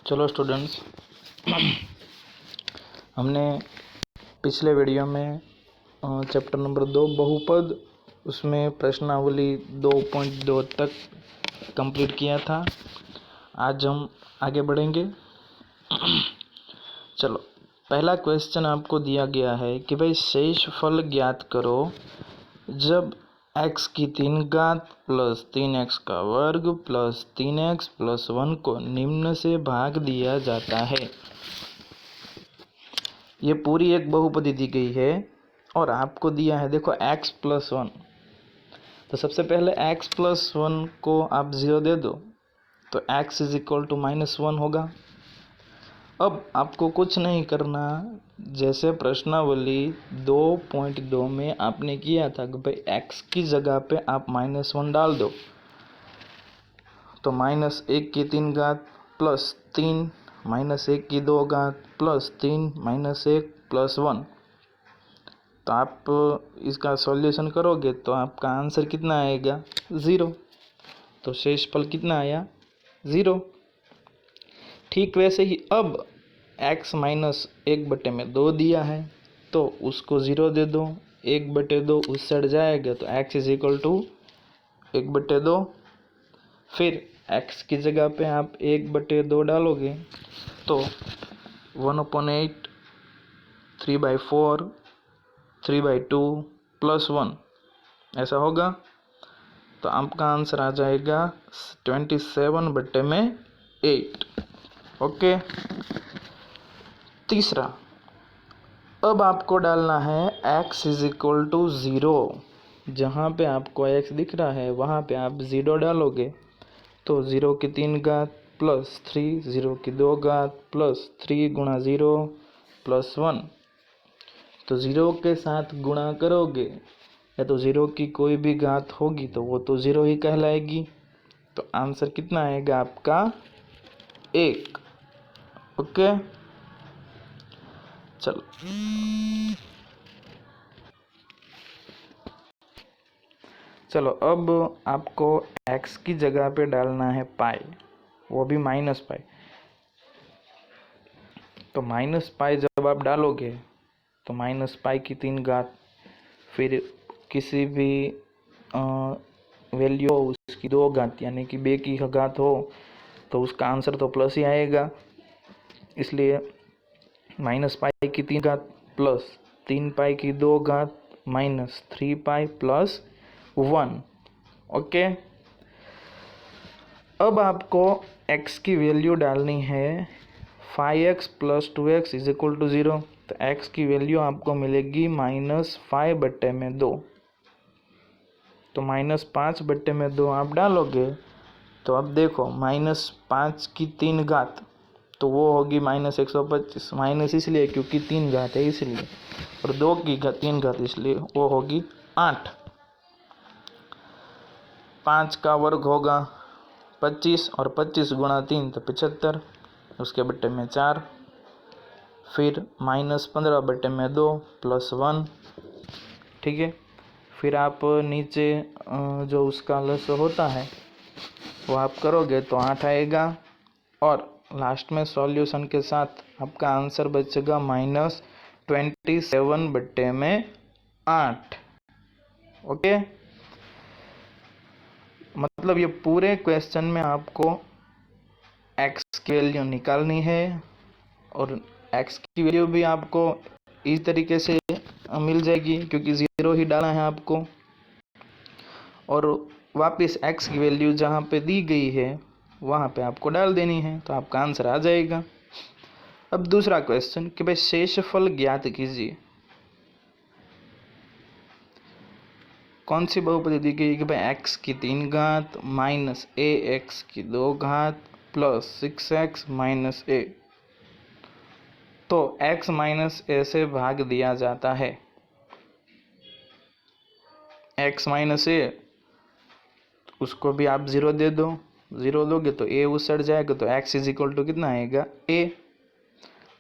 चलो स्टूडेंट्स, हमने पिछले वीडियो में चैप्टर नंबर 2 बहुपद उसमें प्रश्नावली 2.2 तक कंप्लीट किया था। आज हम आगे बढ़ेंगे। चलो, पहला क्वेश्चन आपको दिया गया है कि भाई शेष फल ज्ञात करो जब x की 3 घात प्लस 3x का वर्ग प्लस 3x प्लस 1 को निम्न से भाग दिया जाता है। ये पूरी एक बहुपदी दी गई है और आपको दिया है, देखो x प्लस 1। तो सबसे पहले x प्लस 1 को आप 0 दे दो तो x इज इक्वल टू -1 होगा। अब आपको कुछ नहीं करना, जैसे प्रश्नावली 2.2 में आपने किया था कि भाई x की जगह पे आप -1 डाल दो। तो -1 की 3 घात प्लस 3 -1 की 2 घात प्लस 3 -1 प्लस 1। तो आप इसका सॉल्यूशन करोगे तो आपका आंसर कितना आएगा? 0। तो शेषफल कितना आया? 0। ठीक वैसे ही अब x -1/2 दिया है तो उसको 0 दे दो, 1/2 उस साइड जाएगा तो x इज इक्वल टू 1/2। फिर x की जगह पे आप 1/2 डालोगे तो 1/8, 3/4, 3/2 प्लस 1 ऐसा होगा। तो आपका आंसर आ जाएगा 27/8। ओके। तीसरा, अब आपको डालना है x इज इक्वल टू 0। जहाँ पे आपको x दिख रहा है वहाँ पे आप 0 डालोगे तो 0 की 3 घात प्लस 3, 0 की 2 घात प्लस 3 गुणा 0 प्लस 1। तो 0 के साथ गुणा करोगे या तो 0 की कोई भी घात होगी तो वो तो 0 ही कहलाएगी। तो आंसर कितना आएगा आपका? 1। ओके, चलो अब आपको x की जगह पे डालना है पाई, वो भी -पाई। तो -पाई जब आप डालोगे तो -पाई की 3 घात, फिर किसी भी वैल्यू हो उसकी 2 घात यानी कि 2 की घात हो तो उसका आंसर तो प्लस ही आएगा। इसलिए -पाई की 3 घात प्लस 3 पाई की 2 घात -3 पाई प्लस 1। ओके। अब आपको x की वैल्यू डालनी है 5x plus 2x is equal to 0। तो x की वैल्यू आपको मिलेगी -5/2। तो -5/2 आप डालोगे तो अब देखो -5 की 3 घात तो वो होगी -125, माइनस इसलिए क्योंकि 3 घात है इसलिए, और 2 की 3 घात इसलिए वो होगी 8। 5 का वर्ग होगा 25 और 25 गुणा 3 तो 75, उसके बट्टे में 4, फिर -15/2 प्लस 1। ठीक है। फिर आप नीचे जो उसका लस होता है वो आप करोगे तो 8 आएगा और लास्ट में सॉल्यूशन के साथ आपका आंसर बचेगा -27/8। ओके। मतलब ये पूरे क्वेश्चन में आपको x की वैल्यू निकालनी है और x की वैल्यू भी आपको इस तरीके से मिल जाएगी क्योंकि 0 ही डाला है आपको, और वापस x की वैल्यू जहाँ पे दी गई है वहाँ पे आपको डाल देनी है तो आपका आंसर आ जाएगा। अब दूसरा क्वेश्चन कि भाई शेषफल ज्ञात कीजिए। कौन सी बहुपदी दी गई कि भाई x की 3 घात माइनस ax की 2 घात प्लस 6x माइनस a। तो x माइनस a से भाग दिया जाता है। x माइनस a उसको भी आप 0 दे दो, 0 दोगे तो a उस साइड जाएगा तो x इज इक्वल टू कितना आएगा? a।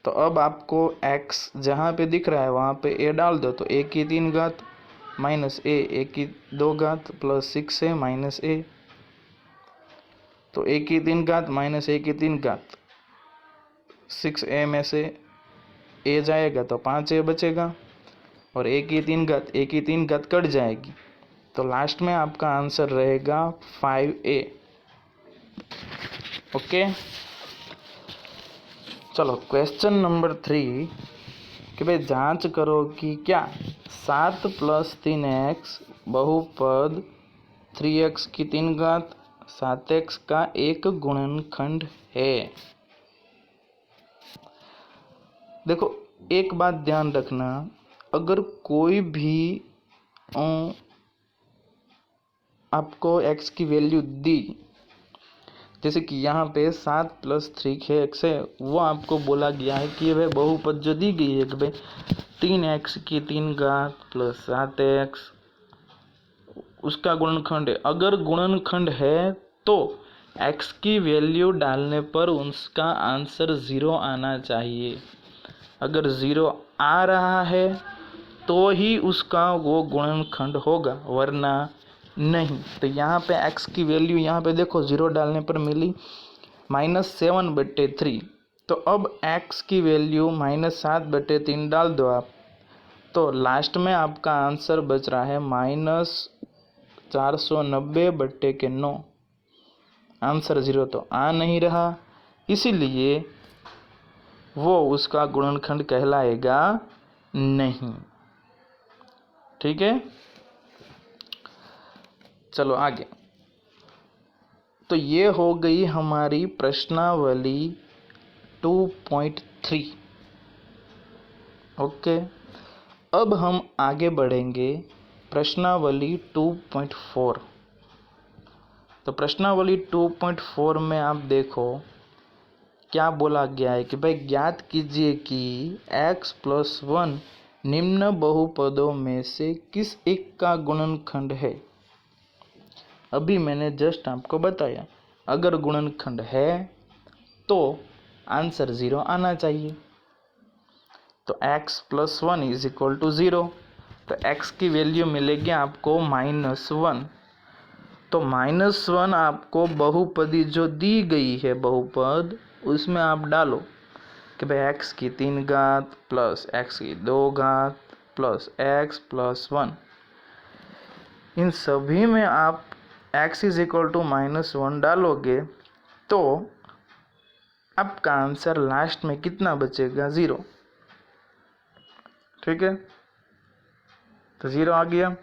तो अब आपको x जहाँ पे दिख रहा है वहाँ पे a डाल दो तो a की 3 घात माइनस a की 2 घात प्लस 6a माइनस a। तो a की 3 घात माइनस a की 3 घात 6a में से a जाएगा तो 5a बचेगा, और a की 3 घात कट जाएगी, तो लास्ट में आपका आंसर रहेगा 5a। ओके, चलो क्वेश्चन नंबर 3 कि भाई जांच करो कि क्या 7 + 3x बहुपद 3x की 3 घात 7x का एक गुणनखंड है। देखो एक बात ध्यान रखना, अगर कोई भी आपको x की वैल्यू दी, जैसे कि यहाँ पे 7 + 3x है, वो आपको बोला गया है कि भाई बहुपद जो दी गई है कि भाई 3x की 3 घात + 7x उसका गुणनखंड है। अगर गुणनखंड है तो x की वैल्यू डालने पर उसका आंसर 0 आना चाहिए। अगर 0 आ रहा है तो ही उसका वो गुणनखंड होगा, वरना नहीं। तो यहाँ पे x की वैल्यू यहाँ पे देखो 0 डालने पर मिली -7/3। तो अब x की वैल्यू -7/3 डाल दो आप, तो लास्ट में आपका आंसर बच रहा है -490/9। आंसर 0 तो आ नहीं रहा, इसीलिए वो उसका गुणनखंड कहलाएगा नहीं। ठीक है, चलो आगे। तो ये हो गई हमारी प्रश्नावली 2.3। ओके, अब हम आगे बढ़ेंगे प्रश्नावली 2.4। तो प्रश्नावली 2.4 में आप देखो क्या बोला गया है कि भाई ज्ञात कीजिए कि x + 1 निम्न बहुपदों में से किस एक का गुणनखंड है। अभी मैंने जस्ट आपको बताया, अगर गुणनखंड है तो आंसर 0 आना चाहिए। तो x + 1 = 0, तो x की वैल्यू मिलेगी आपको -1। तो -1 आपको बहुपदी जो दी गई है बहुपद, उसमें आप डालो कि भाई x की 3 घात + x की 2 घात + x + 1, इन सभी में आप x = -1 डालोगे तो आपका आंसर लास्ट में कितना बचेगा? 0। ठीक है, तो 0 आ गया।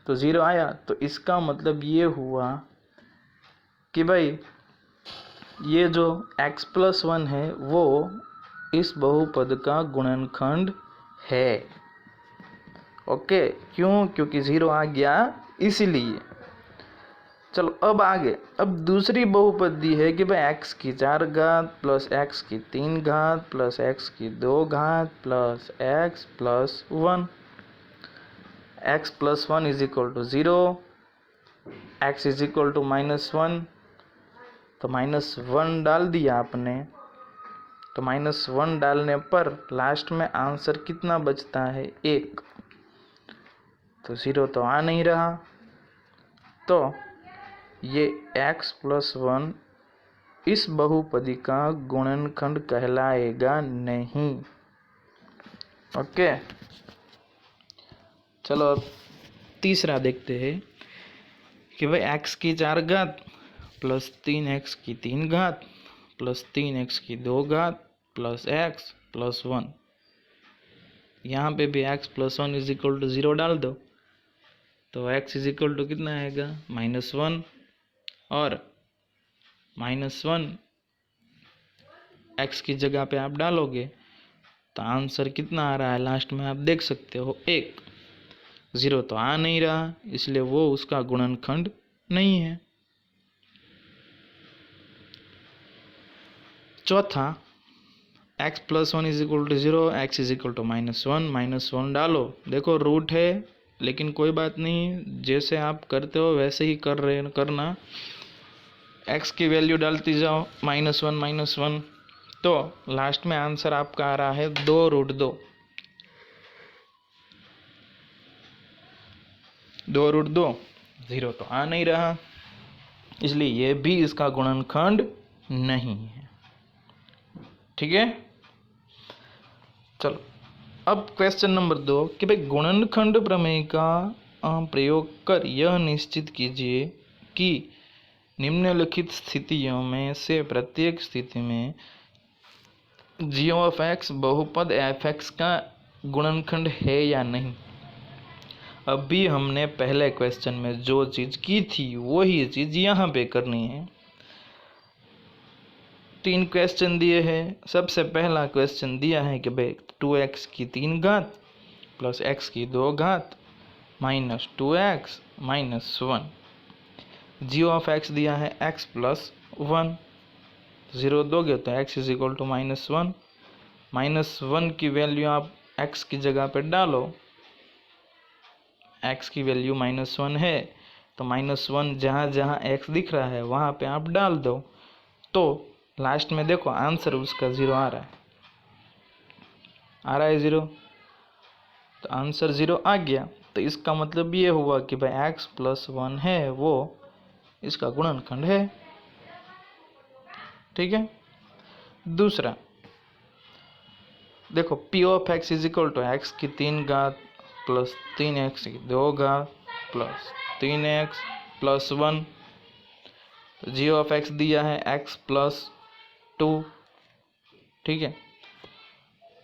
तो 0 आया तो इसका मतलब ये हुआ कि भाई ये जो x + 1 है वो इस बहुपद का गुणनखंड है। ओके, क्यों? क्योंकि 0 आ गया इसीलिए। चलो अब आगे, अब दूसरी बहुपद दी है कि भाई x की 4 घात + x की 3 घात + x की 2 घात + x + 1। x + 1 = 0, x = -1, तो -1 डाल दिया आपने। तो -1 डालने पर लास्ट में आंसर कितना बचता है? 1। तो 0 तो आ नहीं रहा, तो ये x + 1 इस बहुपदी का गुणनखंड कहलाएगा नहीं। ओके, चलो अब तीसरा देखते हैं कि भाई x की 4 घात + 3x की 3 घात + 3x की 2 घात + x + 1। यहाँ पे भी x + 1 = 0 डाल दो, तो x = कितना आएगा? -1, और -1 x की जगह पे आप डालोगे तो आंसर कितना आ रहा है लास्ट में? आप देख सकते हो 1। 0 तो आ नहीं रहा, इसलिए वो उसका गुणनखंड नहीं है। चौथा, x + 1 = 0, x = -1 डालो। देखो रूट है, लेकिन कोई बात नहीं, जैसे आप करते हो वैसे ही करना। x की वैल्यू डालती जाओ -1, तो लास्ट में आंसर आपका आ रहा है 2√2। 2√2, 0 तो आ नहीं रहा, इसलिए ये भी इसका गुणनखंड नहीं है। ठीक है। चलो अब क्वेश्चन नंबर 2 कि भाई गुणनखंड प्रमेय का प्रयोग कर यह निश्चित कीजिए कि निम्नलिखित स्थितियों में से प्रत्येक स्थिति में g ऑफ x बहुपद f(x) का गुणनखंड है या नहीं। अभी हमने पहले क्वेश्चन में जो चीज की थी वही चीज यहाँ पे करनी है। 3 क्वेश्चन दिए हैं। सबसे पहला क्वेश्चन दिया है कि भाई 2x की 3 घात प्लस x की 2 घात minus 2x minus 1। g of x दिया है x प्लस 1, 0 दोगे तो x इज इक्वल टू -1। -1 की वैल्यू आप x की जगह पे डालो, x की वैल्यू -1 है तो -1 जहाँ जहाँ x दिख रहा है वहाँ पे आप डाल दो। तो लास्ट में देखो आंसर उसका 0 आ रहा है 0, तो आंसर 0 आ गया। तो इसका मतलब ये हुआ कि भाई x प्लस 1 है वो इसका गुणनखंड है। ठीक है। दूसरा देखो p of x is equal to x की 3 घात प्लस 3x की 2 घात plus 3x plus 1। g of x दिया है x प्लस 2। ठीक है,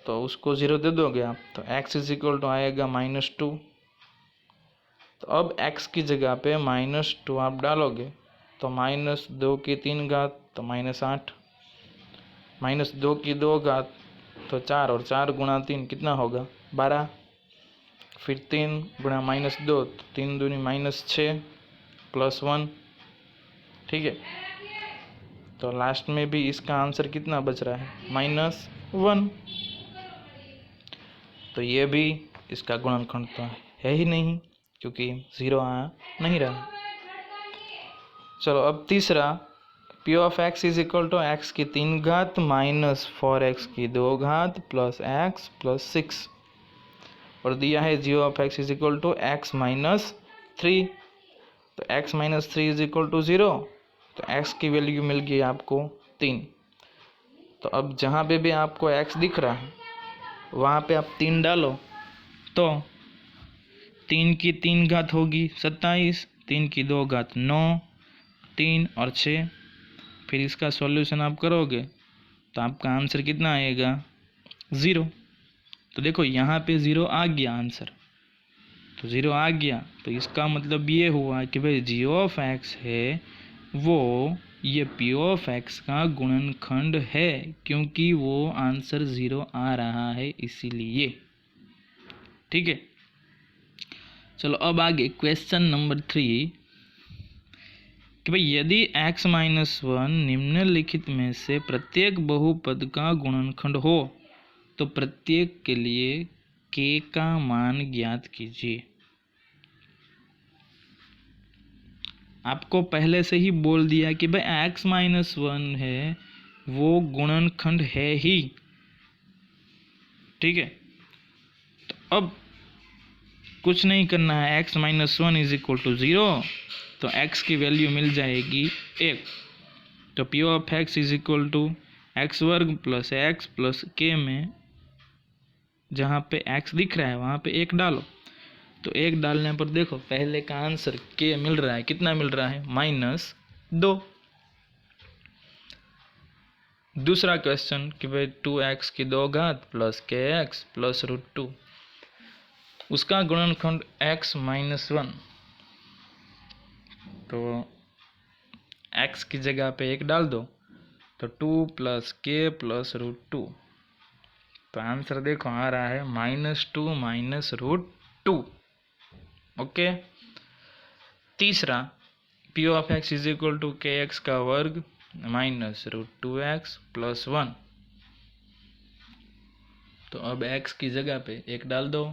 तो उसको 0 दे दोगे आप तो x इज इक्वल टू आएगा -2। तो अब x की जगह पे -2 आप डालोगे तो -2 की 3 घात तो -8, -2 की 2 घात तो 4 और 4 गुणा 3 कितना होगा 12। फिर 3 गुणा -2 तो 3 दूनी -6 प्लस 1। ठीक है, तो लास्ट में भी इसका आंसर कितना बच रहा है -1। तो ये भी इसका गुणनखंड तो है ही नहीं क्योंकि 0 आ नहीं रहा। चलो अब तीसरा p of x is equal to x की 3 घात माइनस 4x की 2 घात प्लस x प्लस 6 और दिया है g of x is equal to x minus 3। तो x minus 3 is equal to 0, तो x की वैल्यू मिल गई आपको 3। तो अब जहाँ पे भी आपको x दिख रहा है वहाँ पे आप 3 डालो तो 3 की 3 घात होगी 27, 3 की 2 घात 9, 3 और 6। फिर इसका सॉल्यूशन आप करोगे तो आपका आंसर कितना आएगा 0। तो देखो यहाँ पे 0 आ गया आंसर, तो 0 आ गया तो इसका मतलब ये हुआ कि भाई g ऑफ x है वो ये p ऑफ x का गुणनखंड है क्योंकि वो आंसर 0 आ रहा है इसीलिए। ठीक है, चलो अब आगे क्वेश्चन नंबर 3 कि भाई यदि x माइनस 1 निम्नलिखित में से प्रत्येक बहुपद का गुणनखंड हो तो प्रत्येक के लिए k का मान ज्ञात कीजिए। आपको पहले से ही बोल दिया कि भाई x माइनस 1 है वो गुणनखंड है ही। ठीक है, तो अब कुछ नहीं करना है, x minus 1 is equal to 0, तो x की वैल्यू मिल जाएगी 1। तो p of x is equal to x वर्ग प्लस एक्स प्लस के में जहाँ पे x दिख रहा है वहाँ पे 1 डालो। तो 1 डालने पर देखो पहले का आंसर k मिल रहा है, कितना मिल रहा है -2। दूसरा क्वेश्चन कि भाई 2x की 2 घात प्लस kx प्लस √2 उसका गुणनखंड x माइनस 1। तो x की जगह पे 1 डाल दो तो 2 प्लस k प्लस √2। तो आंसर देखो आ रहा है -2 माइनस √2। ओके। तीसरा p of x is equal to kx का वर्ग माइनस √2x प्लस 1। तो अब x की जगह पे 1 डाल दो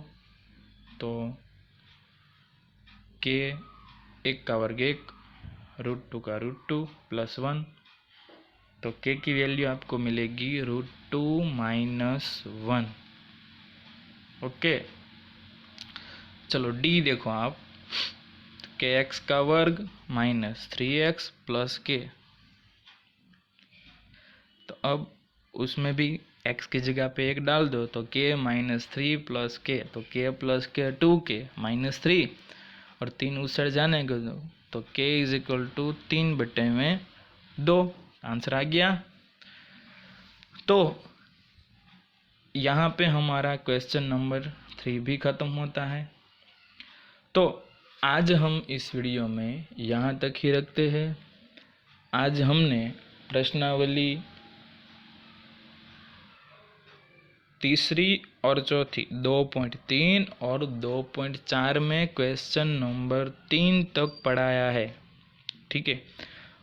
तो k 1 का वर्ग 1 √2 का √2 प्लस 1। तो k की वैल्यू आपको मिलेगी √2 माइनस 1। ओके, चलो d देखो आप, kx का वर्ग माइनस 3x प्लस k। तो अब उसमें भी x की जगह पे 1 डाल दो तो k माइनस 3 प्लस के, तो k प्लस के 2k माइनस 3 और 3 उस साइड जाने को दो तो k is equal to 3/2। Answer आ गया। तो यहाँ पे हमारा क्वेश्चन नंबर 3 भी ख़त्म होता है। तो आज हम इस वीडियो में यहाँ तक ही रखते हैं। आज हमने प्रश्नावली तीसरी और चौथी 2.3 और 2.4 में क्वेश्चन नंबर 3 तक पढ़ाया है, ठीक है।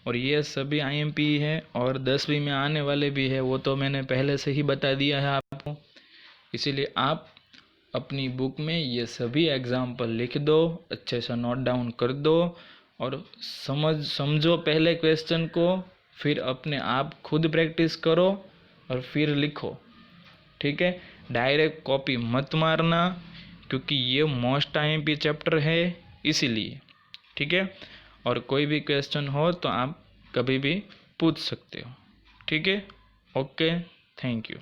और ये सभी आईएमपी है और 10वीं में आने वाले भी है, वो तो मैंने पहले से ही बता दिया है आपको। इसीलिए आप अपनी बुक में ये सभी एग्जाम्पल लिख दो, अच्छे से नोट डाउन कर दो और समझो पहले क्वेश्चन को, फिर अपने आप खुद प्रैक्टिस करो और फिर लिखो, ठीक है। डायरेक्ट कॉपी मत मारना क्योंकि ये मोस्ट आईएमपी चैप्टर है इसीलिए, ठीक है। और कोई भी क्वेश्चन हो तो आप कभी भी पूछ सकते हो, ठीक है। Okay, thank you.